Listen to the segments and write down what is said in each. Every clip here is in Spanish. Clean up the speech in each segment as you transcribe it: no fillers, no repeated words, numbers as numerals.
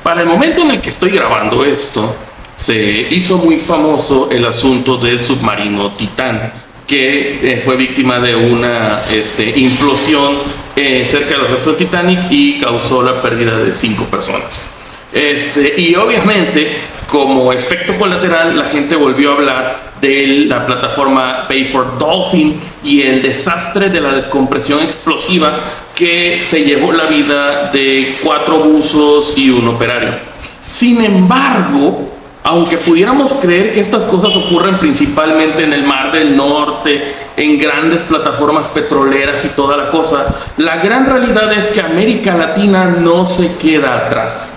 Para el momento en el que estoy grabando esto, se hizo muy famoso el asunto del submarino Titán, que fue víctima de una implosión cerca de los restos del Titanic y causó la pérdida de 5 personas. Y obviamente, como efecto colateral, la gente volvió a hablar de la plataforma Pay for Dolphin y el desastre de la descompresión explosiva que se llevó la vida de 4 buzos y un operario. Sin embargo, aunque pudiéramos creer que estas cosas ocurren principalmente en el Mar del Norte, en grandes plataformas petroleras y toda la cosa, la gran realidad es que América Latina no se queda atrás.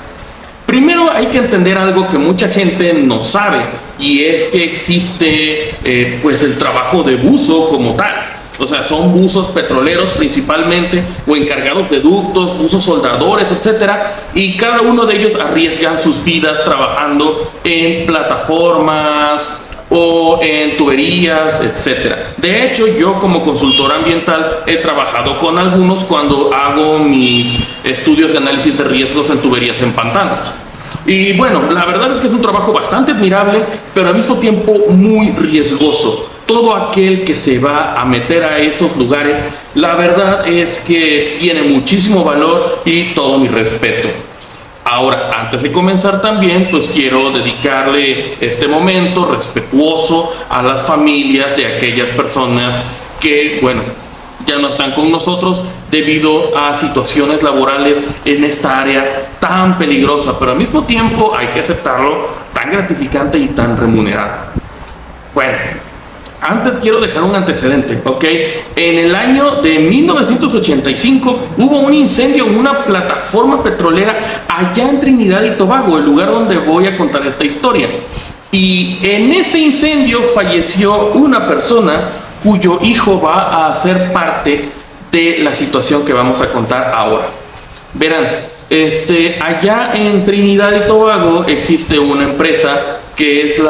Primero hay que entender algo que mucha gente no sabe, y es que existe pues el trabajo de buzo como tal. O sea, son buzos petroleros principalmente, o encargados de ductos, buzos soldadores, etcétera, y cada uno de ellos arriesgan sus vidas trabajando en plataformas o en tuberías, etcétera. De hecho, yo como consultor ambiental he trabajado con algunos cuando hago mis estudios de análisis de riesgos en tuberías en pantanos. Y bueno, la verdad es que es un trabajo bastante admirable, pero al mismo tiempo muy riesgoso. Todo aquel que se va a meter a esos lugares, la verdad es que tiene muchísimo valor y todo mi respeto. Ahora, antes de comenzar también, pues quiero dedicarle este momento respetuoso a las familias de aquellas personas que, bueno, ya no están con nosotros debido a situaciones laborales en esta área tan peligrosa, pero al mismo tiempo hay que aceptarlo, tan gratificante y tan remunerado. Bueno, antes quiero dejar un antecedente, ¿ok? En el año de 1985 hubo un incendio en una plataforma petrolera allá en Trinidad y Tobago, el lugar donde voy a contar esta historia. Y en ese incendio falleció una persona cuyo hijo va a ser parte de la situación que vamos a contar ahora. Verán, allá en Trinidad y Tobago existe una empresa que es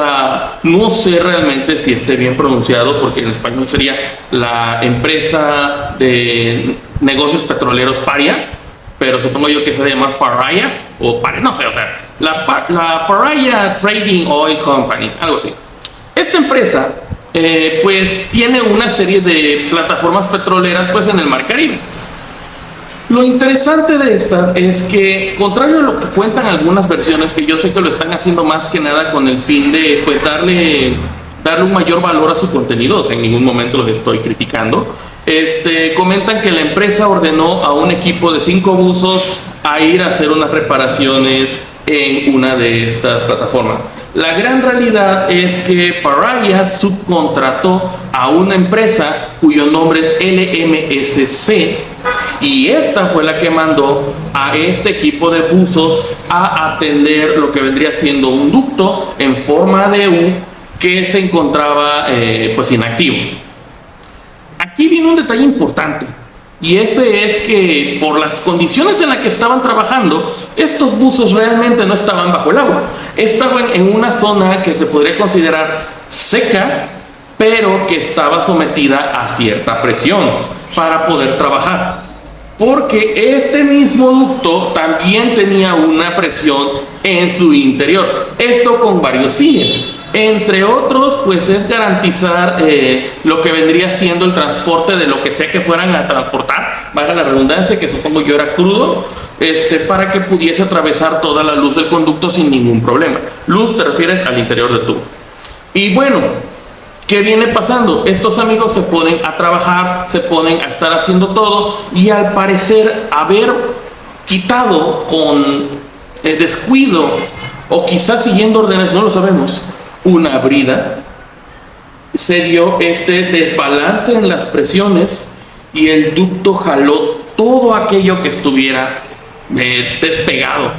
no sé realmente si esté bien pronunciado, porque en español sería la empresa de negocios petroleros Paria, pero supongo yo que se llama Pariah, o Paria, no sé, o sea, la Pariah Trading Oil Company, algo así. Esta empresa, pues tiene una serie de plataformas petroleras pues en el Mar Caribe. Lo interesante de estas es que, contrario a lo que cuentan algunas versiones, que yo sé que lo están haciendo más que nada con el fin de pues darle un mayor valor a su contenido, o sea, en ningún momento los estoy criticando, comentan que la empresa ordenó a un equipo de 5 buzos a ir a hacer unas reparaciones en una de estas plataformas. La gran realidad es que Pariah subcontrató a una empresa cuyo nombre es LMSC, y esta fue la que mandó a este equipo de buzos a atender lo que vendría siendo un ducto en forma de U que se encontraba pues inactivo. Aquí viene un detalle importante, y ese es que por las condiciones en las que estaban trabajando, estos buzos realmente no estaban bajo el agua. Estaban en una zona que se podría considerar seca, pero que estaba sometida a cierta presión para poder trabajar. Porque este mismo ducto también tenía una presión en su interior. Esto con varios fines. Entre otros, pues es garantizar lo que vendría siendo el transporte de lo que sea que fueran a transportar, valga la redundancia, que supongo yo era crudo, para que pudiese atravesar toda la luz del conducto sin ningún problema. Luz te refieres al interior del tubo. Y bueno, ¿qué viene pasando? Estos amigos se ponen a trabajar, se ponen a estar haciendo todo, y al parecer haber quitado con descuido, o quizás siguiendo órdenes, no lo sabemos, una brida, se dio desbalance en las presiones y el ducto jaló todo aquello que estuviera despegado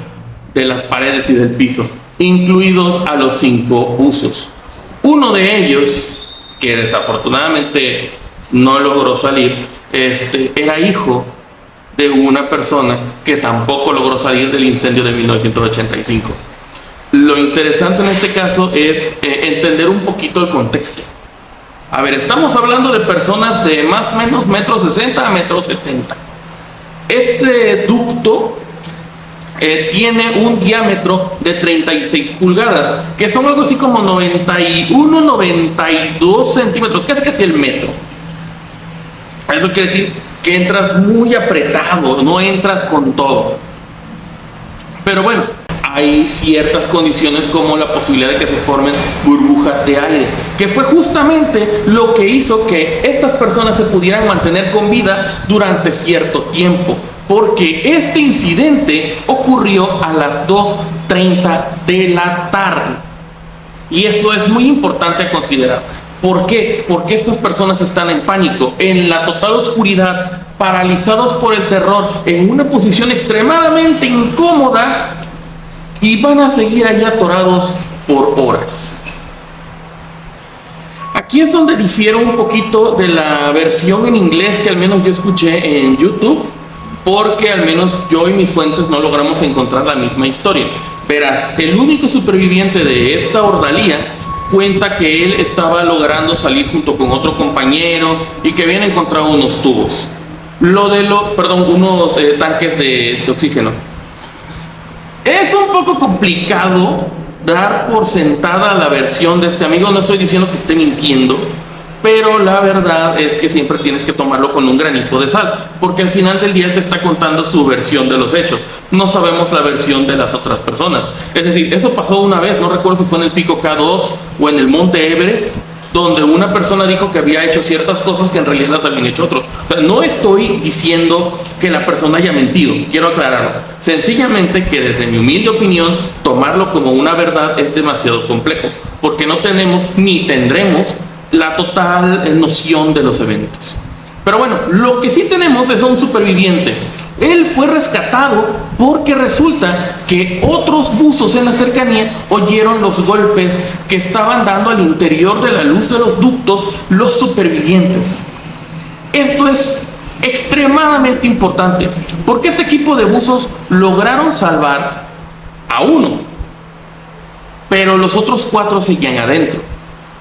de las paredes y del piso, incluidos a los 5 buzos. Uno de ellos, que desafortunadamente no logró salir, era hijo de una persona que tampoco logró salir del incendio de 1985. Lo interesante en este caso es entender un poquito el contexto. A ver, estamos hablando de personas de más o menos 1,60 m a 1,70 m. Este ducto tiene un diámetro de 36 pulgadas, que son algo así como 91, 92 centímetros, casi el metro. Eso quiere decir que entras muy apretado, no entras con todo. Pero bueno, hay ciertas condiciones como la posibilidad de que se formen burbujas de aire, que fue justamente lo que hizo que estas personas se pudieran mantener con vida durante cierto tiempo, porque este incidente ocurrió a las 2:30 de la tarde. Y eso es muy importante a considerar. ¿Por qué? Porque estas personas están en pánico, en la total oscuridad, paralizados por el terror, en una posición extremadamente incómoda, y van a seguir allí atorados por horas. Aquí es donde difiero un poquito de la versión en inglés que al menos yo escuché en YouTube, porque al menos yo y mis fuentes no logramos encontrar la misma historia. Verás, el único superviviente de esta ordalía cuenta que él estaba logrando salir junto con otro compañero y que habían encontrado unos tubos. Unos tanques de oxígeno. Es un poco complicado dar por sentada la versión de este amigo. No estoy diciendo que esté mintiendo, pero la verdad es que siempre tienes que tomarlo con un granito de sal, porque al final del día te está contando su versión de los hechos. No sabemos la versión de las otras personas. Es decir, eso pasó una vez, no recuerdo si fue en el Pico K2 o en el Monte Everest, donde una persona dijo que había hecho ciertas cosas que en realidad las habían hecho otros. O sea, no estoy diciendo que la persona haya mentido, quiero aclararlo. Sencillamente que desde mi humilde opinión, tomarlo como una verdad es demasiado complejo, porque no tenemos ni tendremos la total noción de los eventos. Pero bueno, lo que sí tenemos es a un superviviente. Él fue rescatado porque resulta que otros buzos en la cercanía oyeron los golpes que estaban dando al interior de la luz de los ductos los supervivientes. Esto es extremadamente importante, porque este equipo de buzos lograron salvar a uno, pero los otros 4 seguían adentro.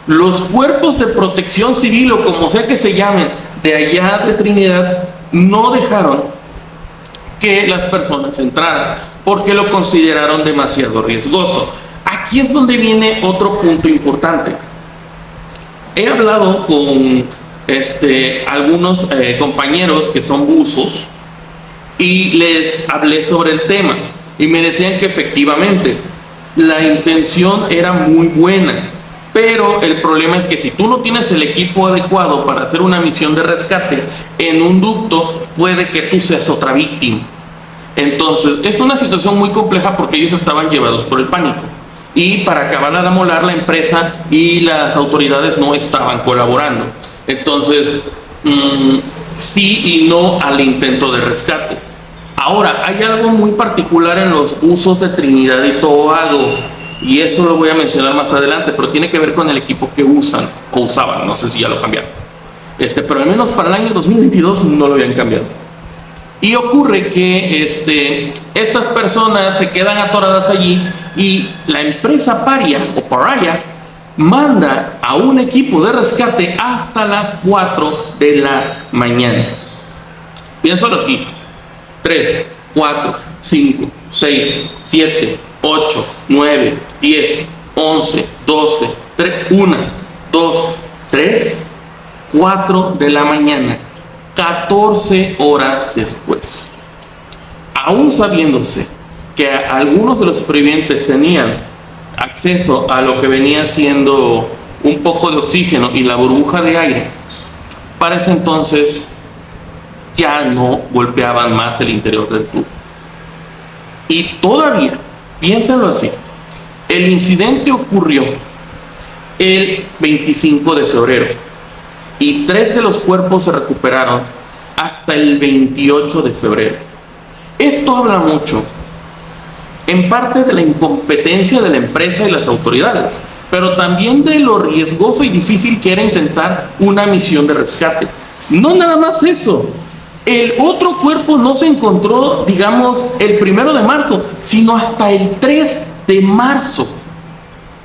Los cuerpos de protección civil, o como sea que se llamen, de allá de Trinidad, no dejaron que las personas entraran porque lo consideraron demasiado riesgoso. Aquí es donde viene otro punto importante. He hablado con algunos compañeros que son buzos y les hablé sobre el tema y me decían que efectivamente la intención era muy buena, pero el problema es que si tú no tienes el equipo adecuado para hacer una misión de rescate en un ducto, puede que tú seas otra víctima. Entonces es una situación muy compleja porque ellos estaban llevados por el pánico, y para acabar de amolar, la empresa y las autoridades no estaban colaborando. Entonces sí y no al intento de rescate. Ahora, hay algo muy particular en los buzos de Trinidad y Tobago, y eso lo voy a mencionar más adelante, pero tiene que ver con el equipo que usan o usaban. No sé si ya lo cambiaron, pero al menos para el año 2022 no lo habían cambiado. Y ocurre que estas personas se quedan atoradas allí, y la empresa Paraya manda a un equipo de rescate hasta las 4 de la mañana. Piénsalo así: 3, 4, 5, 6, 7, 8, 9, 10, 11, 12, 1, 2, 3, 4 de la mañana, 14 horas después. Aún sabiéndose que algunos de los supervivientes tenían acceso a lo que venía siendo un poco de oxígeno y la burbuja de aire, para ese entonces ya no golpeaban más el interior del tubo. Y todavía, piénsenlo así, el incidente ocurrió el 25 de febrero y 3 de los cuerpos se recuperaron hasta el 28 de febrero. Esto habla mucho, en parte, de la incompetencia de la empresa y las autoridades, pero también de lo riesgoso y difícil que era intentar una misión de rescate. No nada más eso, el otro cuerpo no se encontró, digamos, el 1 de marzo, sino hasta el 3 de marzo.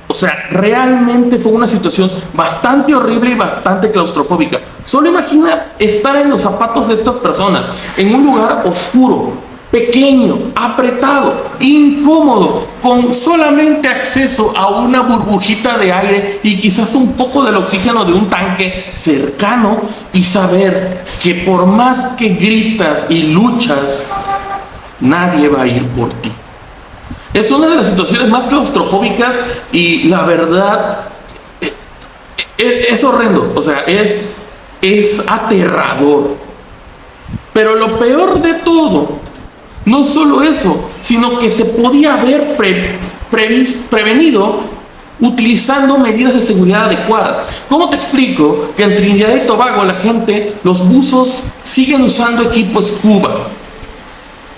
O sea, realmente fue una situación bastante horrible y bastante claustrofóbica. Solo imagina estar en los zapatos de estas personas, en un lugar oscuro, pequeño, apretado, incómodo, con solamente acceso a una burbujita de aire y quizás un poco del oxígeno de un tanque cercano, y saber que por más que gritas y luchas, nadie va a ir por ti. Es una de las situaciones más claustrofóbicas y la verdad es horrendo, o sea, es aterrador. Pero lo peor de todo, no solo eso, sino que se podía haber prevenido utilizando medidas de seguridad adecuadas. ¿Cómo te explico que en Trinidad y Tobago la gente, los buzos, siguen usando equipo scuba?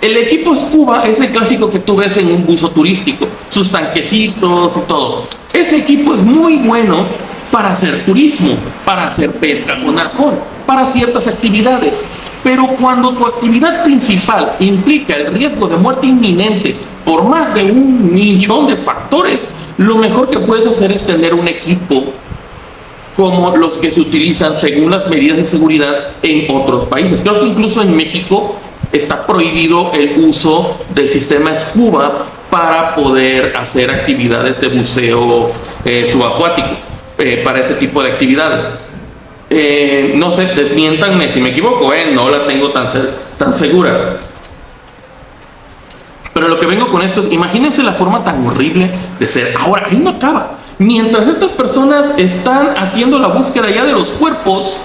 El equipo scuba es el clásico que tú ves en un buzo turístico, sus tanquecitos y todo. Ese equipo es muy bueno para hacer turismo, para hacer pesca con arpón, para ciertas actividades. Pero cuando tu actividad principal implica el riesgo de muerte inminente por más de 1.000.000 de factores, lo mejor que puedes hacer es tener un equipo como los que se utilizan según las medidas de seguridad en otros países. Creo que incluso en México está prohibido el uso del sistema scuba para poder hacer actividades de buceo subacuático, para ese tipo de actividades. No sé, desmiéntanme si me equivoco, no la tengo tan segura. Pero lo que vengo con esto es, imagínense la forma tan horrible de ser. Ahora, ahí no acaba. Mientras estas personas están haciendo la búsqueda ya de los cuerpos,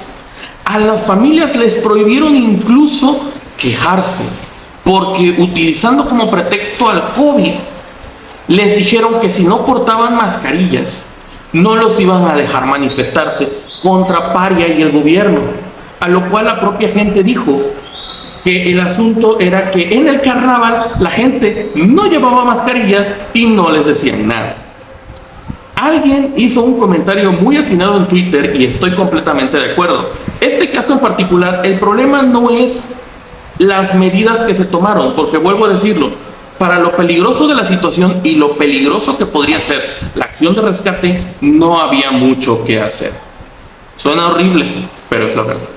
a las familias les prohibieron incluso quejarse, porque utilizando como pretexto al COVID, les dijeron que si no portaban mascarillas, no los iban a dejar manifestarse contra Paria y el gobierno, a lo cual la propia gente dijo que el asunto era que en el carnaval la gente no llevaba mascarillas y no les decían nada. Alguien hizo un comentario muy atinado en Twitter y estoy completamente de acuerdo. Este caso en particular, el problema no es las medidas que se tomaron, porque vuelvo a decirlo, para lo peligroso de la situación y lo peligroso que podría ser la acción de rescate, no había mucho que hacer. Suena horrible, pero es la verdad.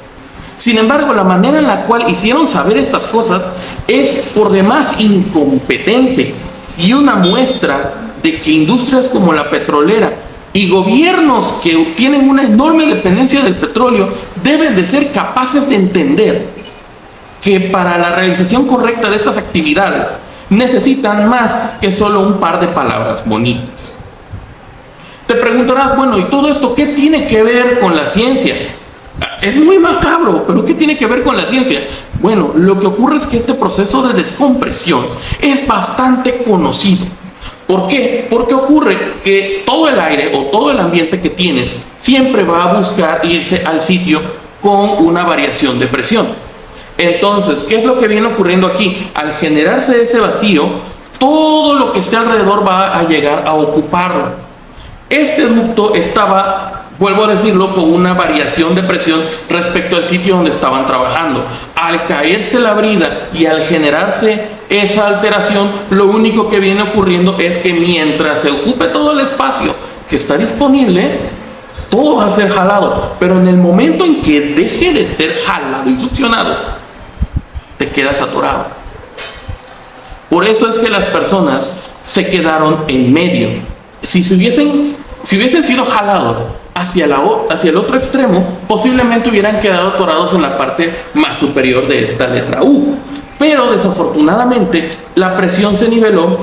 Sin embargo, la manera en la cual hicieron saber estas cosas es por demás incompetente y una muestra de que industrias como la petrolera y gobiernos que tienen una enorme dependencia del petróleo deben de ser capaces de entender que para la realización correcta de estas actividades necesitan más que solo un par de palabras bonitas. Te preguntarás, bueno, ¿y todo esto qué tiene que ver con la ciencia? Es muy macabro, pero ¿qué tiene que ver con la ciencia? Bueno, lo que ocurre es que este proceso de descompresión es bastante conocido. ¿Por qué? Porque ocurre que todo el aire o todo el ambiente que tienes siempre va a buscar irse al sitio con una variación de presión. Entonces, ¿qué es lo que viene ocurriendo aquí? Al generarse ese vacío, todo lo que esté alrededor va a llegar a ocuparlo. Este ducto estaba, vuelvo a decirlo, con una variación de presión respecto al sitio donde estaban trabajando. Al caerse la brida y al generarse esa alteración, lo único que viene ocurriendo es que mientras se ocupe todo el espacio que está disponible, todo va a ser jalado. Pero en el momento en que deje de ser jalado y succionado, te quedas atorado. Por eso es que las personas se quedaron en medio. Si hubiesen sido jalados hacia el otro extremo, posiblemente hubieran quedado atorados en la parte más superior de esta letra U. Pero desafortunadamente la presión se niveló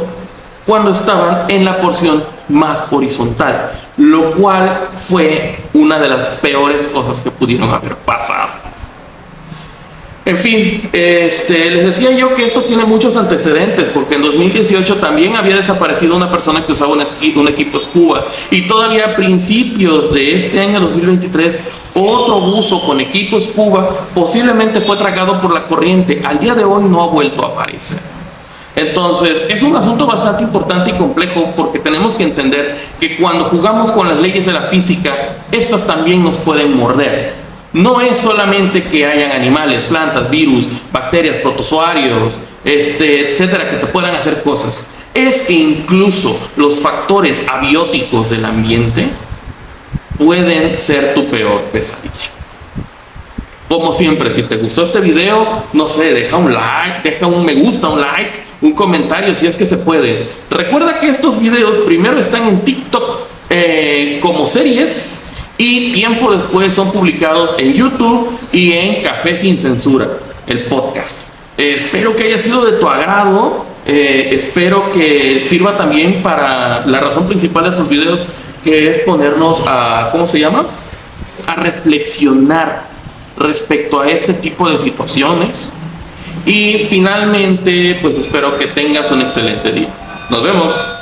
cuando estaban en la porción más horizontal, lo cual fue una de las peores cosas que pudieron haber pasado. En fin, les decía yo que esto tiene muchos antecedentes, porque en 2018 también había desaparecido una persona que usaba un equipo scuba, y todavía a principios de este año 2023 otro buzo con equipo scuba posiblemente fue tragado por la corriente. Al día de hoy no ha vuelto a aparecer. Entonces es un asunto bastante importante y complejo, porque tenemos que entender que cuando jugamos con las leyes de la física, estas también nos pueden morder. No es solamente que hayan animales, plantas, virus, bacterias, protozoarios, etcétera, que te puedan hacer cosas. Es que incluso los factores abióticos del ambiente pueden ser tu peor pesadilla. Como siempre, si te gustó este video, no sé, deja un like, deja un me gusta, un like, un comentario si es que se puede. Recuerda que estos videos primero están en TikTok como series y tiempo después son publicados en YouTube y en Café Sin Censura, el podcast. Espero que haya sido de tu agrado, espero que sirva también para la razón principal de estos videos, que es ponernos a, ¿cómo se llama? A reflexionar respecto a este tipo de situaciones. Y finalmente, pues espero que tengas un excelente día. Nos vemos.